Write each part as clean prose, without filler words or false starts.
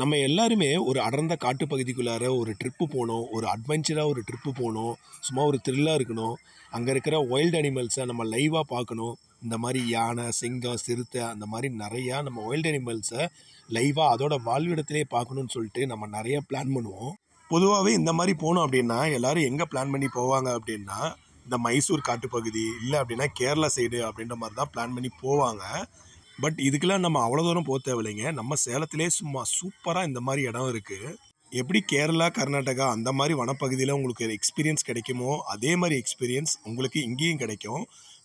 நம்ம எல்லாருமே ஒரு அடர்ந்த காட்டு பகுதிக்குள்ளார ஒரு ட்ரிப்பு போகணும், ஒரு அட்வென்ச்சராக ஒரு ட்ரிப்பு போகணும், சும்மா ஒரு த்ரில்லாக இருக்கணும், அங்கே இருக்கிற வைல்டு அனிமல்ஸை நம்ம லைவாக பார்க்கணும். இந்த மாதிரி யானை, சிங்கம், சிறுத்தை அந்த மாதிரி நிறையா நம்ம வைல்டு அனிமல்ஸை லைவாக அதோட வாழ்விடத்திலே பார்க்கணுன்னு சொல்லிட்டு நம்ம நிறைய பிளான் பண்ணுவோம். பொதுவாகவே இந்த மாதிரி போகணும் அப்படின்னா எல்லாரும் எங்கே பிளான் பண்ணி போவாங்க அப்படின்னா இந்த மைசூர் காட்டுப்பகுதி இல்லை அப்படின்னா கேரளா சைடு அப்படின்ற மாதிரி தான் பிளான் பண்ணி போவாங்க. பட் இதுக்கெல்லாம் நம்ம அவ்வளோ தூரம் போக தேவையில்லைங்க. நம்ம சேலத்திலே சும்மா சூப்பராக இந்த மாதிரி இடம் இருக்குது. எப்படி கேரளா, கர்நாடகா அந்த மாதிரி வனப்பகுதியில் உங்களுக்கு எக்ஸ்பீரியன்ஸ் கிடைக்குமோ அதே மாதிரி எக்ஸ்பீரியன்ஸ் உங்களுக்கு இங்கேயும் கிடைக்கும்.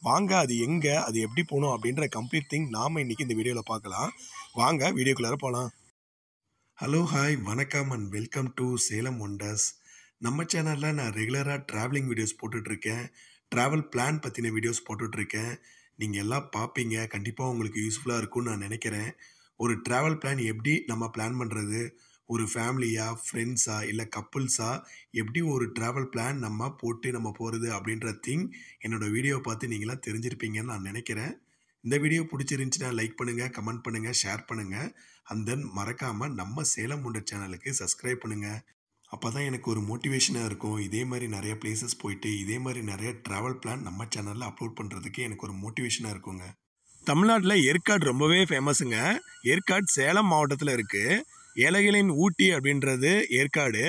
வாங்க, அது எங்கே, அது எப்படி போகணும் அப்படின்ற கம்ப்ளீட் திங் நாம் இன்றைக்கி இந்த வீடியோவில் பார்க்கலாம். வாங்க வீடியோக்குள்ளார போகலாம். ஹலோ, ஹாய், வணக்கம் and welcome to Salem wonders. நம்ம சேனலில் நான் ரெகுலராக ட்ராவலிங் வீடியோஸ் போட்டுட்ருக்கேன், ட்ராவல் பிளான் பற்றின வீடியோஸ் போட்டுட்ருக்கேன். நீங்கள் எல்லாம் பார்ப்பீங்க, கண்டிப்பாக உங்களுக்கு யூஸ்ஃபுல்லாக இருக்கும்னு நான் நினைக்கிறேன். ஒரு ட்ராவல் பிளான் எப்படி நம்ம பிளான் பண்ணுறது, ஒரு ஃபேமிலியாக, ஃப்ரெண்ட்ஸாக இல்லை கப்புள்ஸாக எப்படி ஒரு ட்ராவல் பிளான் நம்ம போட்டு நம்ம போகிறது அப்படின்ற திங் என்னோடய வீடியோவை பார்த்து நீங்களாம் தெரிஞ்சிருப்பீங்கன்னு நான் நினைக்கிறேன். இந்த வீடியோ பிடிச்சிருந்துச்சுன்னா லைக் பண்ணுங்கள், கமெண்ட் பண்ணுங்கள், ஷேர் பண்ணுங்கள். அண்ட் தென் மறக்காமல் நம்ம சேலம் ஒண்டர் சேனலுக்கு சப்ஸ்கிரைப் பண்ணுங்கள். அப்போ தான் எனக்கு ஒரு மோட்டிவேஷனாக இருக்கும். இதே மாதிரி நிறைய பிளேசஸ் போயிட்டு இதே மாதிரி நிறைய ட்ராவல் பிளான் நம்ம சேனலில் அப்லோட் பண்ணுறதுக்கு எனக்கு ஒரு மோட்டிவேஷனாக இருக்குங்க. தமிழ்நாட்டில் ஏற்காடு ரொம்பவே ஃபேமஸுங்க. ஏற்காடு சேலம் மாவட்டத்தில் இருக்குது. ஏழைகளின் ஊட்டி அப்படின்றது ஏற்காடு.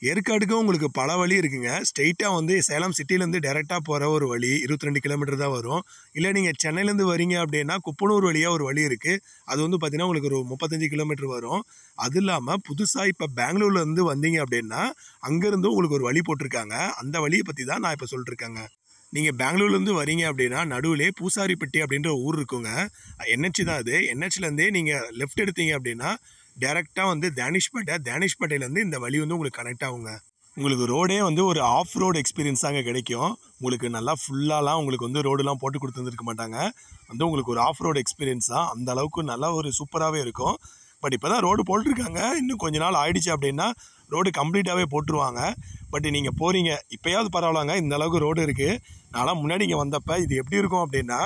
ஏற்காடுக்கு உங்களுக்கு பல வழி இருக்குங்க. ஸ்ட்ரெயிட்டாக வந்து சேலம் சிட்டிலேருந்து டேரெக்டாக போகிற ஒரு வழி 22 கிலோமீட்டர் தான் வரும். இல்லை நீங்கள் சென்னையிலேருந்து வரீங்க அப்படின்னா குப்பனூர் வழியாக ஒரு வழி இருக்குது. அது வந்து பார்த்திங்கன்னா உங்களுக்கு ஒரு 35 கிலோமீட்டர் வரும். அது இல்லாமல் புதுசாக இப்போ பெங்களூர்லேருந்து வந்தீங்க அப்படின்னா அங்கேருந்து உங்களுக்கு ஒரு வழி போட்டிருக்காங்க. அந்த வழியை பற்றி தான் நான் இப்போ சொல்லிட்டுருக்கேங்க. நீங்கள் பெங்களூர்லேருந்து வரீங்க அப்படின்னா நடுவிலே பூசாரிப்பட்டி அப்படின்ற ஊர் இருக்குங்க. என்ஹெச் தான் அது. என்ஹெச்லேருந்தே நீங்கள் லெஃப்ட் எடுத்தீங்க அப்படின்னா டேரெக்டாக வந்து தேனிஷ்பேட்டையிலேருந்து இந்த வழி வந்து உங்களுக்கு கனெக்ட் ஆகுங்க. உங்களுக்கு ரோடே வந்து ஒரு ஆஃப் ரோடு எக்ஸ்பீரியன்ஸ் தாங்க கிடைக்கும். உங்களுக்கு நல்லா ஃபுல்லாலாம் உங்களுக்கு வந்து ரோடுலாம் போட்டு கொடுத்துருந்துருக்க மாட்டாங்க. வந்து உங்களுக்கு ஒரு ஆஃப் ரோடு எக்ஸ்பீரியன்ஸ் தான். அந்த அளவுக்கு நல்லா ஒரு சூப்பராகவே இருக்கும். பட் இப்போ தான் ரோடு போட்டிருக்காங்க. இன்னும் கொஞ்ச நாள் ஆயிடுச்சு அப்படின்னா ரோடு கம்ப்ளீட்டாகவே போட்டுருவாங்க. பட் நீங்கள் போகிறீங்க இப்போயாவது பரவாயில்லங்க, இந்த அளவுக்கு ரோடு இருக்குது. நான்லாம் முன்னாடி இங்கே வந்தப்போ இது எப்படி இருக்கும் அப்படின்னா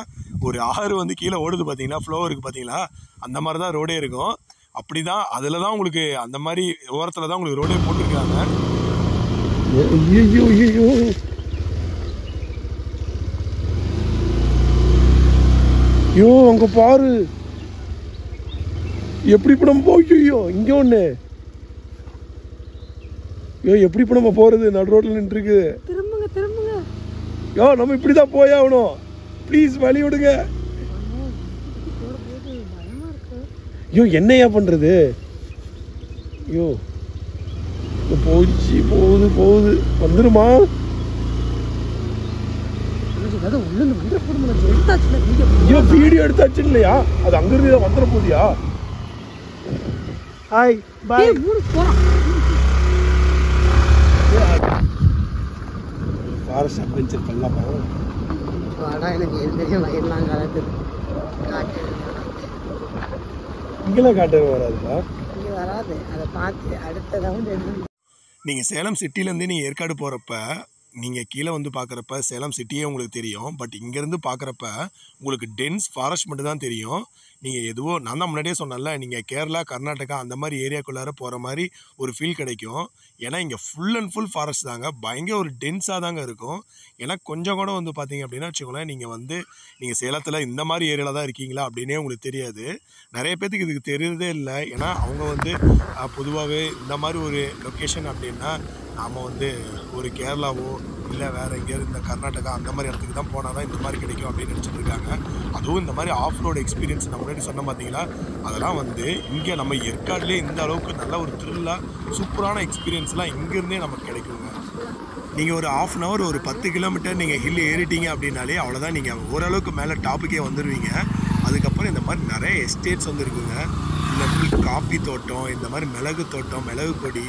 ஒரு ஆறு வந்து கீழே ஓடுது பார்த்தீங்களா, ஃப்ளோ இருக்குது பார்த்தீங்களா, அந்த மாதிரி தான் ரோடே இருக்கும். அப்படி தான் அதில் தான் உங்களுக்கு அந்த மாதிரி ஓரத்தில் தான் உங்களுக்கு ரோடே போட்டிருக்காங்க. ஐயோ அங்கே பாரு எப்படி இப்போ நம்ம போய்யோ இங்கே ஒன்று. ஐயோ எப்படி இப்போ நம்ம போகிறது, நடு ரோட்டில் நின்றுருக்கு. திரும்புங்க திரும்புங்க. யோ நம்ம இப்படி தான் போயாகணும், ப்ளீஸ் வழி விடுங்க. ஐயோ என்னையா பண்ணுறது. ஐயோ போயிடுச்சு, போகுது போகுது, வந்துடுமா? ஐயோ வீடியோ எடுத்தாச்சு இல்லையா, அது அங்கிருந்து தான் வந்துட போதியா? Hi bye. ஃபாரஸ்ட் அட்வென்ச்சர் பண்ணலாமா? எனக்கு தெரியும் வயல்லாம் கலக்குது. இங்கெல்லாம் காட்டு வராதுப்பா, இங்கே வராது. அதை பார்த்து அடுத்த ரவுண்ட் நீங்கள் சேலம் சிட்டிலேருந்து நீங்கள் ஏற்காடு போகிறப்ப நீங்கள் கீழே வந்து பார்க்குறப்ப சேலம் சிட்டியே உங்களுக்கு தெரியும். பட் இங்கேருந்து பார்க்குறப்ப உங்களுக்கு டென்ஸ் ஃபாரஸ்ட் மட்டும் தான் தெரியும். நீங்கள் எதுவோ நான் தான் முன்னாடியே சொன்னேன்ல, நீங்கள் கேரளா, கர்நாடகா அந்த மாதிரி ஏரியாக்குள்ளார போகிற மாதிரி ஒரு ஃபீல் கிடைக்கும். ஏன்னா இங்கே ஃபுல் அண்ட் ஃபுல் ஃபாரஸ்ட் தாங்க, பயங்கர ஒரு டென்ஸாக தாங்க இருக்கும். ஏன்னா கொஞ்சம் கூட வந்து பார்த்தீங்க அப்படின்னா வச்சுக்கோங்களேன், நீங்கள் சேலத்தில் இந்த மாதிரி ஏரியாவில் தான் இருக்கீங்களா அப்படின்னே உங்களுக்கு தெரியாது. நிறைய பேர்த்துக்கு இதுக்கு தெரியறதே இல்லை. ஏன்னா அவங்க வந்து பொதுவாகவே இந்த மாதிரி ஒரு லொக்கேஷன் அப்படின்னா நாம் வந்து ஒரு கேரளாவோ இல்லை வேறு எங்கேயாவது இந்த கர்நாடகா அந்த மாதிரி இடத்துக்கு தான் போனால் தான் இந்த மாதிரி கிடைக்கும் அப்படின்னு நினச்சிட்டு இருக்காங்க. அதுவும் இந்த மாதிரி ஆஃப் ரோடு எக்ஸ்பீரியன்ஸ் நான் முன்னாடி சொன்ன பார்த்தீங்களா, அதெல்லாம் வந்து இங்கே நம்ம ஏற்காடுலேயே இந்த அளவுக்கு நல்ல ஒரு த்ரில்லாக சூப்பரான எக்ஸ்பீரியன்ஸ்லாம் இங்கேருந்தே நமக்கு கிடைக்குங்க. நீங்கள் ஒரு ½ அன் ஹவர் ஒரு 10 கிலோமீட்டர் நீங்கள் ஹில் ஏறிட்டீங்க அப்படின்னாலே அவ்வளோதான், நீங்கள் ஓரளவுக்கு மேலே டாப்புக்கே வந்துடுவீங்க. அதுக்கப்புறம் இந்த மாதிரி நிறைய எஸ்டேட்ஸ் வந்து இருக்குங்க. இந்த ஃபுல் காஃபி தோட்டம், இந்த மாதிரி மிளகு தோட்டம், மிளகு கொடி,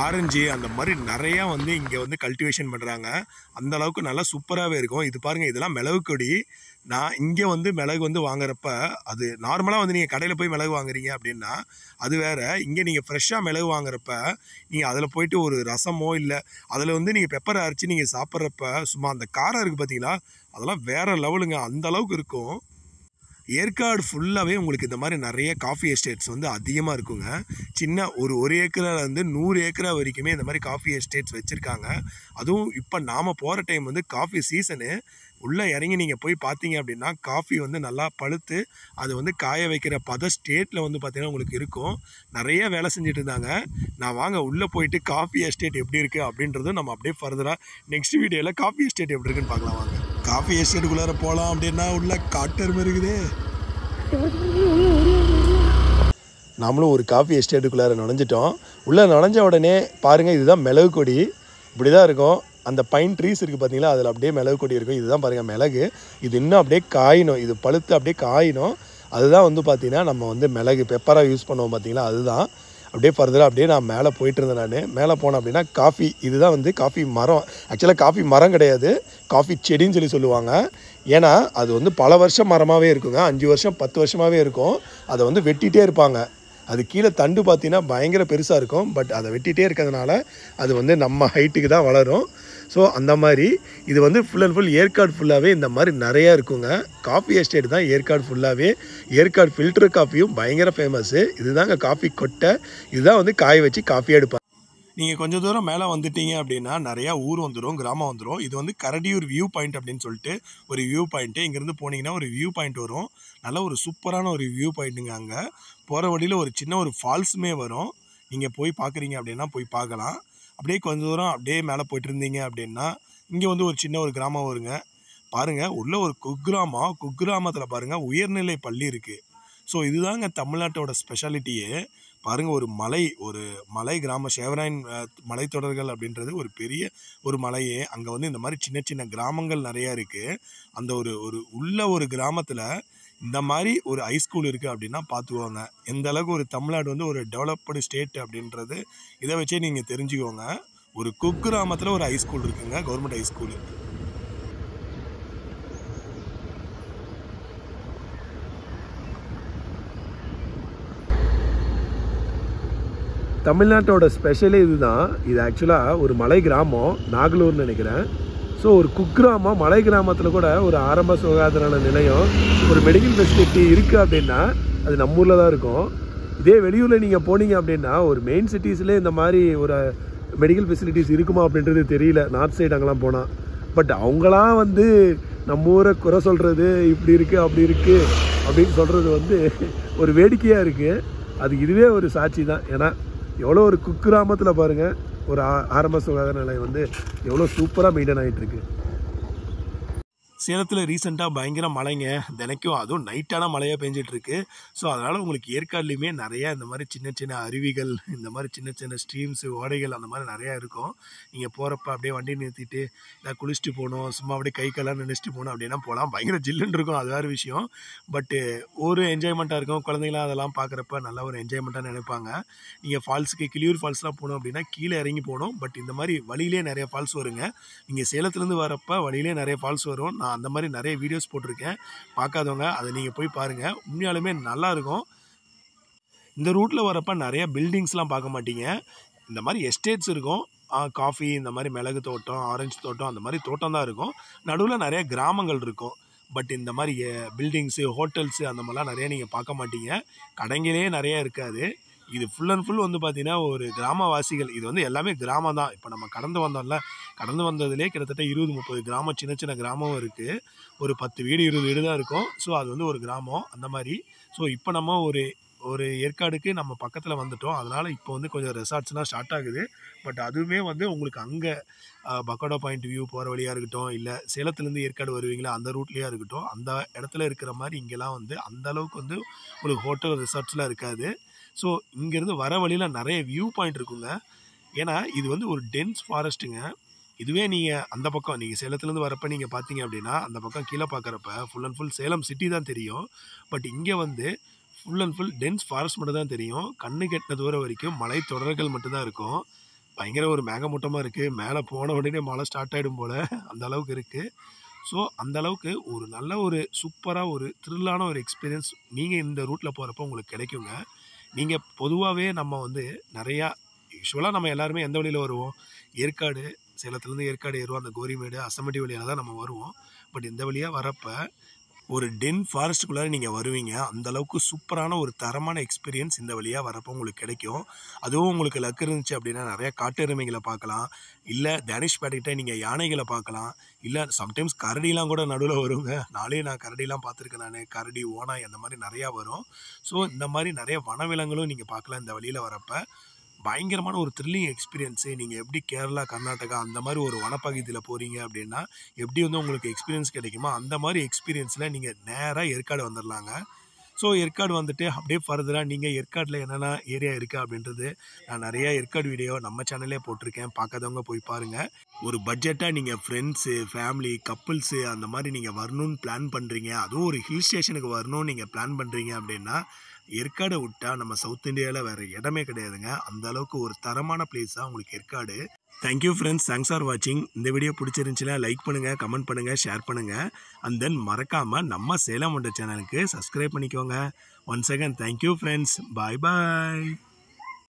ஆரஞ்சு அந்த மாதிரி நிறையா வந்து இங்கே வந்து கல்டிவேஷன் பண்ணுறாங்க. அந்த அளவுக்கு நல்லா சூப்பராகவே இருக்கும். இது பாருங்கள், இதெல்லாம் மிளகு கொடி. நான் இங்கே வந்து மிளகு வந்து வாங்குறப்ப அது நார்மலாக வந்து நீங்கள் கடையில் போய் மிளகு வாங்குறீங்க அப்படின்னா அது வேறு. இங்கே நீங்கள் ஃப்ரெஷ்ஷாக மிளகு வாங்குறப்ப நீங்கள் அதில் போய்ட்டு ஒரு ரசமோ இல்லை அதில் வந்து நீங்கள் பெப்பரை அரைச்சி நீங்கள் சாப்பிட்றப்ப சும்மா அந்த காரம் இருக்குது பார்த்தீங்களா, அதெல்லாம் வேறு லெவலுங்க, அந்த அளவுக்கு இருக்கும். ஏற்காடு ஃபுல்லாகவே உங்களுக்கு இந்த மாதிரி நிறைய காஃபி எஸ்டேட்ஸ் வந்து அதிகமாக இருக்குங்க. சின்ன ஒரு ஏக்கராலேருந்து 100 ஏக்கரா வரைக்குமே இந்த மாதிரி காஃபி எஸ்டேட்ஸ் வச்சுருக்காங்க. அதுவும் இப்போ நாம் போகிற டைம் வந்து காஃபி சீசனு. உள்ளே இறங்கி நீங்கள் போய் பார்த்தீங்க அப்படின்னா காஃபி வந்து நல்லா பழுத்து அது வந்து காய வைக்கிற ஸ்டேட்டில் வந்து பார்த்திங்கன்னா உங்களுக்கு இருக்கும். நிறைய வேலை செஞ்சுட்டு இருந்தாங்க. நான் வாங்க உள்ளே போயிட்டு காஃபி எஸ்டேட் எப்படி இருக்குது அப்படின்றதும் நம்ம அப்படியே ஃபர்தராக நெக்ஸ்ட் வீடியோவில் காஃபி எஸ்டேட் எப்படி இருக்குன்னு பார்க்கலாம் வாங்க. காஃபி எஸ்டேட்டுக்குள்ளார போகலாம் அப்படின்னா உள்ள காட்டெருமை இருக்குது. நாமளும் ஒரு காஃபி எஸ்டேட்டுக்குள்ளார நுழைஞ்சிட்டோம். உள்ளே நுழைஞ்ச உடனே பாருங்கள், இதுதான் மிளகு கொடி. இப்படி தான் இருக்கும். அந்த பைன் ட்ரீஸ் இருக்குது பார்த்தீங்களா, அதில் அப்படியே மிளகு கொடி இருக்கும். இதுதான் பாருங்கள் மிளகு. இது இன்னும் அப்படியே காயணும், இது பழுத்து அப்படியே காயணும். அதுதான் வந்து பார்த்திங்கன்னா நம்ம வந்து மிளகு பெப்பராக யூஸ் பண்ணுவோம் பார்த்தீங்களா, அதுதான். அப்படியே ஃபர்தராக அப்படியே நான் மேலே போயிட்டு இருந்தேன். நான் மேலே போனேன் அப்படின்னா காஃபி, இதுதான் வந்து காஃபி மரம். ஆக்சுவலாக காஃபி மரம் கிடையாது, காஃபி செடின்னு சொல்லுவாங்க. ஏன்னா அது வந்து பல வருஷம் மரமாகவே இருக்குங்க. 5 வருஷம் 10 வருஷமாகவே இருக்கும். அதை வந்து வெட்டிகிட்டே இருப்பாங்க. அது கீழே தண்டு பார்த்தீங்கன்னா பயங்கர பெருசாக இருக்கும். பட் அதை வெட்டிகிட்டே இருக்கிறதுனால அது வந்து நம்ம ஹைட்டுக்கு தான் வளரும். ஸோ அந்த மாதிரி இது வந்து ஃபுல் அண்ட் ஃபுல் ஏற்காடு ஃபுல்லாகவே இந்த மாதிரி நிறையா இருக்குங்க. காஃபி எஸ்டேட் தான் ஏற்காடு ஃபுல்லாகவே. ஏற்காடு ஃபில்டர் காஃபியும் பயங்கர ஃபேமஸ்ஸு. இதுதாங்க காஃபி கொட்டை. இதுதான் வந்து காய வச்சு காஃபியாக எடுப்பாங்க. நீங்கள் கொஞ்சம் தூரம் மேலே வந்துட்டீங்க அப்படின்னா நிறையா ஊர் வந்துடும், கிராமம் வந்துடும். இது வந்து கரடியூர் வியூ பாயிண்ட் அப்படின்னு சொல்லிட்டு ஒரு வியூ பாயிண்ட்டு. இங்கேருந்து போனீங்கன்னா ஒரு வியூ பாயிண்ட் வரும். நல்ல ஒரு சூப்பரான ஒரு வியூ பாயிண்ட்டுங்க. அங்கே போகிற வழியில் ஒரு சின்ன ஒரு ஃபால்ஸுமே வரும். நீங்கள் போய் பார்க்குறீங்க அப்படின்னா போய் பார்க்கலாம். அப்படியே கொஞ்சம் தூரம் அப்படியே மேலே போய்ட்டு இருந்தீங்க அப்படின்னா இங்கே வந்து ஒரு சின்ன ஒரு கிராமம் வருங்க. பாருங்கள், உள்ள ஒரு குக்கிராமத்தில் பாருங்கள் உயர்நிலை பள்ளி இருக்குது. ஸோ இதுதாங்க தமிழ்நாட்டோட ஸ்பெஷாலிட்டியே. பாருங்கள், ஒரு மலை கிராமம், சேவராயன் மலைத்தொடர்கள் அப்படின்றது ஒரு பெரிய ஒரு மலையே. அங்கே வந்து இந்த மாதிரி சின்ன சின்ன கிராமங்கள் நிறையா இருக்குது. அந்த ஒரு கிராமத்தில் இந்த மாதிரி ஒரு ஹைஸ்கூல் இருக்குது அப்படின்னா பார்த்துக்கோங்க எந்த அளவுக்கு ஒரு தமிழ்நாடு வந்து ஒரு டெவலப்டு ஸ்டேட் அப்படின்றது இதை வச்சே நீங்கள் தெரிஞ்சுக்கோங்க. ஒரு குக்கிராமத்தில் ஒரு ஹைஸ்கூல் இருக்குங்க, கவர்மெண்ட் ஹைஸ்கூலு. தமிழ்நாட்டோட ஸ்பெஷலே இதுதான். இது ஆக்சுவலாக ஒரு மலை கிராமம், நாகலூர்னு நினைக்கிறேன். ஸோ ஒரு குக்கிராமம், மலை கிராமத்தில் கூட ஒரு ஆரம்ப சுகாதார நிலையம், ஒரு மெடிக்கல் ஃபெசிலிட்டி இருக்குது அப்படின்னா அது நம்ம ஊரில் தான் இருக்கும். இதே வெளியூரில் நீங்கள் போனீங்க அப்படின்னா ஒரு மெயின் சிட்டிஸ்லேயே இந்த மாதிரி ஒரு மெடிக்கல் ஃபெசிலிட்டிஸ் இருக்குமா அப்படின்றது தெரியல, நார்த் சைடு அங்கெல்லாம் போனால். பட் அவங்களாம் வந்து நம்ம ஊரை குறை சொல்கிறது, இப்படி இருக்குது அப்படி இருக்குது அப்படின்னு சொல்கிறது வந்து ஒரு வேடிக்கையாக இருக்குது. அது இதுவே ஒரு சாட்சி தான். ஏன்னா எவ்வளோ ஒரு குக்கிராமத்தில் பாருங்கள் ஒரு ஆரம்ப சுகாதார நிலையம் வந்து எவ்வளோ சூப்பராக மெயின்டைன் ஆகிட்டுருக்கு. சேலத்தில் ரீசெண்டாக பயங்கர மழைங்க, தினைக்கும் அதுவும் நைட்டான மழையாக பெஞ்சிட்ருக்கு. ஸோ அதனால் உங்களுக்கு ஏற்காடுலையுமே நிறையா இந்த மாதிரி சின்ன சின்ன அருவிகள், இந்த மாதிரி சின்ன சின்ன ஸ்ட்ரீம்ஸு, ஓடைகள் அந்த மாதிரி நிறையா இருக்கும். நீங்கள் போகிறப்ப அப்படியே வண்டி நிறுத்திட்டு நான் குளிச்சுட்டு போகணும், சும்மா அப்படியே கை காலெல்லாம் நினச்சிட்டு போகணும் அப்படின்னா போகலாம். பயங்கர ஜில்லுன்னு இருக்கும், அது வேறு விஷயம். பட்டு ஒரு என்ஜாய்மெண்ட்டாக இருக்கும். குழந்தைங்களாம் அதெல்லாம் பார்க்குறப்ப நல்ல ஒரு என்ஜாய்மெண்ட்டாக நினைப்பாங்க. நீங்கள் ஃபால்ஸுக்கு கிளியூர் ஃபால்ஸ்லாம் போகணும் அப்படின்னா கீழே இறங்கி போகணும். பட் இந்த மாதிரி வழியிலே நிறைய ஃபால்ஸ் வருங்க. நீங்கள் சேலத்துலேருந்து வரப்போ வழியிலே நிறைய ஃபால்ஸ் வரும். நான் அந்த மாதிரி நிறைய வீடியோஸ் போட்டிருக்கேன், பார்க்காதவங்க அதை நீங்கள் போய் பாருங்கள். உண்மையாலுமே நல்லாயிருக்கும். இந்த ரூட்டில் வரப்போ நிறைய பில்டிங்ஸ்லாம் பார்க்க மாட்டீங்க. இந்த மாதிரி எஸ்டேட்ஸ் இருக்கும். காஃபி, இந்த மாதிரி மிளகு தோட்டம், ஆரஞ்சு தோட்டம், அந்த மாதிரி தோட்டம் தான் இருக்கும். நடுவில் நிறைய கிராமங்கள் இருக்கும். பட் இந்த மாதிரி பில்டிங்ஸு, ஹோட்டல்ஸு அந்த மாதிரிலாம் நிறைய நீங்கள் பார்க்க மாட்டீங்க. கடைங்களே நிறைய இருக்காது. இது ஃபுல் அண்ட் ஃபுல் வந்து பார்த்திங்கன்னா ஒரு கிராமவாசிகள். இது வந்து எல்லாமே கிராமம் தான். இப்போ நம்ம கடந்து வந்ததுலேயே கிட்டத்தட்ட 20-30 கிராமம், சின்ன சின்ன கிராமம் இருக்குது. ஒரு 10 வீடு 20 வீடு தான் இருக்கும். ஸோ அது வந்து ஒரு கிராமம் அந்த மாதிரி. ஸோ இப்போ நம்ம ஒரு ஏற்காடுக்கு நம்ம பக்கத்தில் வந்துட்டோம். அதனால் இப்போ வந்து கொஞ்சம் ரெசார்ட்ஸ்லாம் ஸ்டார்ட் ஆகுது. பட் அதுவுமே வந்து உங்களுக்கு அங்கே பக்கோடா பாயிண்ட் வியூ போகிற வழியாக இருக்கட்டும், இல்லை சேலத்துலேருந்து ஏற்காடு வருவீங்களா அந்த ரூட்லேயாக இருக்கட்டும், அந்த இடத்துல இருக்கிற மாதிரி இங்கெல்லாம் வந்து அந்தளவுக்கு வந்து உங்களுக்கு ஹோட்டல் ரிசார்ட்ஸ்லாம் இருக்காது. ஸோ இங்கேருந்து வர வழியில் நிறைய வியூ பாயிண்ட் இருக்குங்க. ஏன்னா இது வந்து ஒரு டென்ஸ் ஃபாரஸ்ட்டுங்க. இதுவே நீங்கள் அந்த பக்கம் நீங்கள் சேலத்துலேருந்து வரப்போ நீங்கள் பார்த்தீங்க அப்படின்னா அந்த பக்கம் கீழே பார்க்குறப்ப full and full Salem city தான் தெரியும். பட் இங்கே வந்து full and full tense forest மட்டும் தான் தெரியும். கண்ணு கெட்டின தூரம் வரைக்கும் மலை தொடர்கள் மட்டும்தான் இருக்கும். பயங்கர ஒரு மேகமூட்டமாக இருக்குது. மேலே போன உடனே மழை ஸ்டார்ட் ஆகிடும் போல் அந்த அளவுக்கு இருக்குது. ஸோ அந்தளவுக்கு ஒரு நல்ல ஒரு சூப்பராக ஒரு த்ரில்லான ஒரு எக்ஸ்பீரியன்ஸ் நீங்கள் இந்த ரூட்டில் போகிறப்போ உங்களுக்கு கிடைக்குங்க. நீங்கள் பொதுவாகவே நம்ம வந்து நிறையா யூஸ்வலாக நம்ம எல்லாருமே எந்த வழியில் வருவோம், ஏற்காடு, சேலத்துலேருந்து ஏற்காடு ஏறுவோம், அந்த கோரிமேடு, அசமட்டி வழியாக தான் நம்ம வருவோம். பட் இந்த வழியாக வரப்போ ஒரு டென் ஃபாரஸ்ட்டுக்குள்ளே நீங்கள் வருவீங்க. அந்தளவுக்கு சூப்பரான ஒரு தரமான எக்ஸ்பீரியன்ஸ் இந்த வழியாக வரப்போ உங்களுக்கு கிடைக்கும். அதுவும் உங்களுக்கு லக் இருந்துச்சு அப்படின்னா நிறையா காட்டெருமைகளை பார்க்கலாம். இல்லை தனுஷ்பேட்டைகிட்ட நீங்கள் யானைகளை பார்க்கலாம். இல்லை சம்டைம்ஸ் கரடிலாம் கூட நடுவில் வருங்க. நான் கரடிலாம் பார்த்துருக்கேன். நான் கரடி, ஓனாய் அந்த மாதிரி நிறையா வரும். ஸோ இந்த மாதிரி நிறைய வனவிலங்குகளும் நீங்கள் பார்க்கலாம் இந்த வழியில் வரப்போ. பயங்கரமான ஒரு த்ரில்லிங் எக்ஸ்பீரியன்ஸு. நீங்கள் எப்படி கேரளா, கர்நாடகா அந்த மாதிரி ஒரு வனப்பகுதியில் போகிறீங்க அப்படின்னா எப்படி உங்களுக்கு எக்ஸ்பீரியன்ஸ் கிடைக்குமோ அந்த மாதிரி எக்ஸ்பீரியன்ஸில் நீங்கள் நேராக ஏற்காடு வந்துடலாங்க. ஸோ ஏற்காடு வந்துட்டு அப்படியே ஃபர்தராக நீங்கள் ஏற்காடில் என்னென்ன ஏரியா இருக்குது அப்படின்றது நான் நிறையா ஏற்காடு வீடியோ நம்ம சேனல்லே போட்டிருக்கேன். பார்க்காதவங்க போய் பாருங்கள். ஒரு பட்ஜெட்டாக நீங்கள் ஃப்ரெண்ட்ஸு, ஃபேமிலி, கப்புள்ஸு அந்த மாதிரி நீங்கள் வரணும்னு பிளான் பண்ணுறீங்க, அதுவும் ஒரு ஹில் ஸ்டேஷனுக்கு வரணும்னு நீங்கள் பிளான் பண்ணுறீங்க அப்படின்னா ஏற்காடை விட்டால் நம்ம சவுத் இந்தியாவில் வேறு இடமே கிடையாதுங்க. அந்த அளவுக்கு ஒரு தரமான பிளேஸாக உங்களுக்கு Yercaud. Thank you friends, thanks for வாட்சிங். இந்த வீடியோ பிடிச்சிருந்துச்சுன்னா லைக் பண்ணுங்கள், கமெண்ட் பண்ணுங்கள், ஷேர் பண்ணுங்கள். அண்ட் தென் மறக்காமல் நம்ம சேலம் வண்டர் சேனலுக்கு சப்ஸ்கிரைப் பண்ணிக்கோங்க. Once again thank you friends. Bye பாய்.